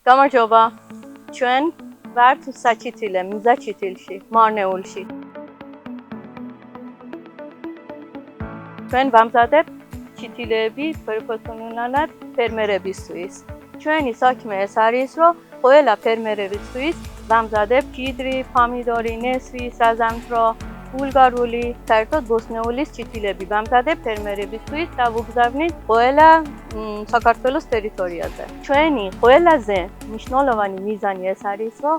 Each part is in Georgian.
გამარჯობა. ჩვენ ვართ საჩითილე, მიზაჩითილში, მარნეულში. ჩვენ ვამზადებთ ჩითილეები პროფესიონალურად ფერმერებისთვის. ჩვენი საქმე ეს არის, რომ ყველა ფერმერებისთვის ვამზადებთ ჭიდრი, პომიდორი, ნესვი, საზამთრო, ბულგარული, საერთოდ ბოსნეულის ჩითილები ვამზადებთ ფერმერებისთვის და ვუგზავნით ყველა საქართველოს ტერიტორიაზე. ჩვენი ყველაზე მნიშვნელოვანი მიზანი ეს არის, რომ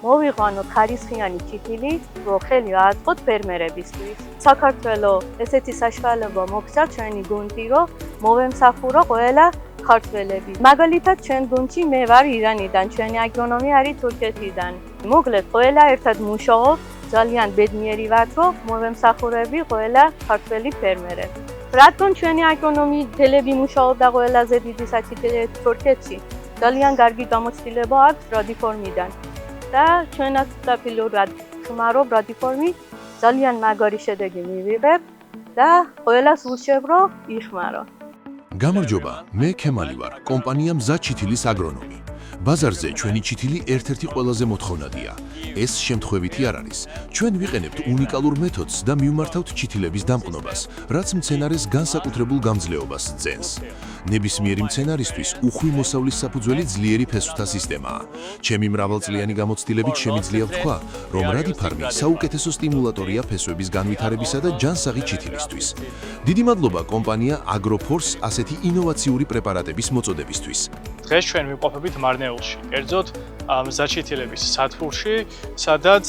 მოვიყვანოთ ხარისხიანი ჩითილი, რომ ხელი აწყოთ ფერმერებისთვის. საქართველოს ესეთი საშუალება მოგვცა ჩვენი გუნდი, რომ მოვემსახურო ყველა ქართველები. მაგალითად, ჩვენ გუნდში მე ვარ ირანიდან, ჩვენი აგრონომი არის თურქეთიდან. მოკლედ, ყველა ერთად მუშაობთ, ძალიან ბედნიერი ვართ, რომ მოვემსახურები ყველა ქართველი ფერმერები. რადგან ჩვენი აგრონომიელები მუშაობდა ყველაზე დიდი საჩითილე თურქეთში, ძალიან კარგი გამოცდილება აქვს ბრადიფორმიდან. და ჩვენაც სტაბილურად ხმარობ ბრადიფორმი, ძალიან მაგარი შედეგი მივიღებ და ყველას ვურჩევ, რომ იხმარო. გამარჯობა, მე ქემალი ვარ, კომპანია მზა ჩითილის აგრონომი. ბაზარზე ჩვენი ჩითილი ერთ-ერთი ყველაზე მოთხოვნადია. ეს შემთხვევითი არ არის. ჩვენ ვიყენებთ უნიკალურ მეთოდს და მივმართავთ ჩითილების დამყნობას, რაც მცენარეს განსაკუთრებულ გამძლეობას ძენს. ნებისმიერი მცენარისთვის უხვი მოსავლის საფუძველი ძლიერი ფესვთა სისტემაა. ჩემი მრავალწლიანი გამოცდილებით შემიძლია ვთქვა, რომ რადიფარმი საუკეთესო სტიმულატორია ფესვების განვითარებისა და ჯანსაღი ჩითილისთვის. დიდი მადლობა კომპანია აგროფორს ასეთი ინოვაციური პრეპარატების მოწოდებისთვის. დღეს ჩვენ ვიმყოფებით მარნეულში, კერძოდ მზაჩითილების სადგურში, სადაც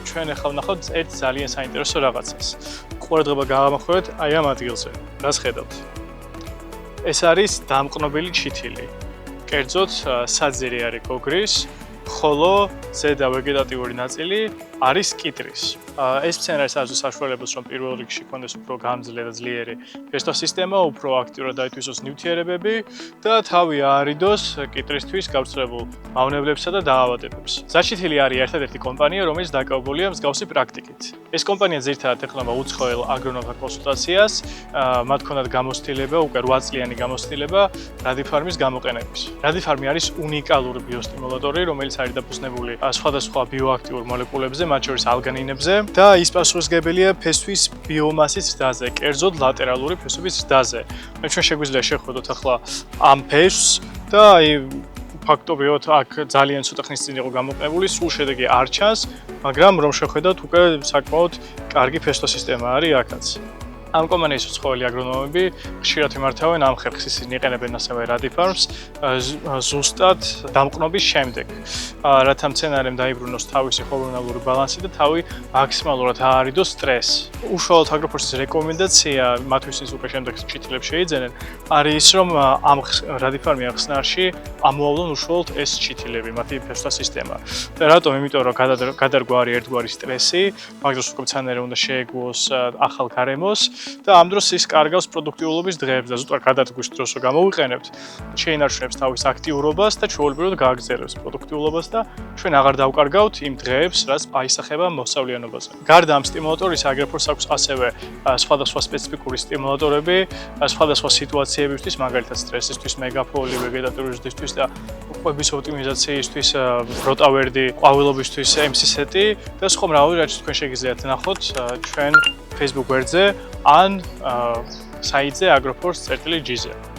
ჩვენ ახლა ვნახავთ ერთ ძალიან საინტერესო რაღაცას. ყურადღება გავამახვილეთ აი ამ ადგილზე. რას ხედავთ? ეს არის დამყნობილი ჩითილი. კერძოდ საძირი არის გოგრის, ხოლო ზედა ვეგეტატიური ნაწილი არის კიტრის. ეს მცენარე საძვის საშუალებას, რომ პირველ რიგში ქონდეს უფრო გამძლე და ძლიერი ფესვთა სისტემა, უფრო აქტიურად დაითვისოს ნივთიერებები და თავი აარიდოს კიტრისთვის გავრცელებულ მავნებლებსა და დაავადებებს. მზაჩითილი არის ერთადერთი კომპანია, რომელიც დაკავებულია მსგავსი პრაქტიკით. ეს კომპანია ძირითადად ეხება უცხოელ აგრონომთა კონსულტაციას, მათ ქონდათ გამოცდილება, უკვე 8 წლიანი გამოცდილება რადიფარმის გამოყენების. რადიფარმი არის უნიკალური ბიოსტიმულატორი, რომელიც არის დაფუძნებული სხვადასხვა ბიოაქტიურ მოლეკულებზე, მათ შორის ალგანინებზე და ის პასუხისმგებელია ფესვის ბიომასის ზრდაზე, კერძოდ ლატერალური ფესვების ზრდაზე. ჩვენ შეგვიძლია შევხედოთ ახლა ამ ფესვს და ფაქტობრივად აქ ძალიან ცოტა ხნის წინ იყო გამოყენებული, სულ შედეგი არ ჩანს, მაგრამ რომ შევხედოთ, უკვე საკმაოდ კარგი ფესვთა სისტემა არის აქაც. ამ კომპანიის უცხოელი აგრონომები ხშირად იმართავენ ამ ხერხს, ისინი იყენებენ ასევე რადიფარმს ზუსტად დამყნობის შემდეგ, რათა მცენარემ დაიბრუნოს თავისი ჰორმონალური ბალანსი და თავი მაქსიმალურად აარიდოს სტრესს. უშუალოდ აგროფორსის რეკომენდაცია მათთვის უკვე შემდეგ ჩითილებს შეიძენენ, არის ის, რომ ამ რადიფარმი ახსნარში ამოავლონ უშუალოდ ეს ჩითილები, მათი ფესვთა სისტემა. და რატომ? იმიტომ რომ გადარგვა არის ერთგვარი სტრესი, მაგ დროს უკვე მცენარე უნდა შეეგუოს ახალ გარემოს და ამ დროს ის კარგავს პროდუქტიულობის დღეებს და ზუსტად გადადგვის დროს რომ გამოვიყენებთ, შეინარჩუნებს თავის აქტიურობას და ჩვეულებრივად გააგრძელებს პროდუქტიულობას და ჩვენ აღარ დავკარგავთ იმ დღეებს, რაც აისახება მოსავლიანობაზე. გარდა ამ სტიმულატორისა, აგროფორს აქვს ასევე სხვადასხვა სპეციფიკური სტიმულატორები, სხვადასხვა სიტუაციებისთვის, მაგალითად სტრესისთვის, მეგაფოლი, ვეგეტატიური ზრდისთვის და ყვების ოპტიმიზაციისთვის, როტავერდი, ყვავილობისთვის MC-სეტი და სხვა მრავალი, რაც თქვენ შეგიძლიათ ნახოთ ჩვენ Facebook გვერდზე ან საიტზე agrofors.gz-ზე.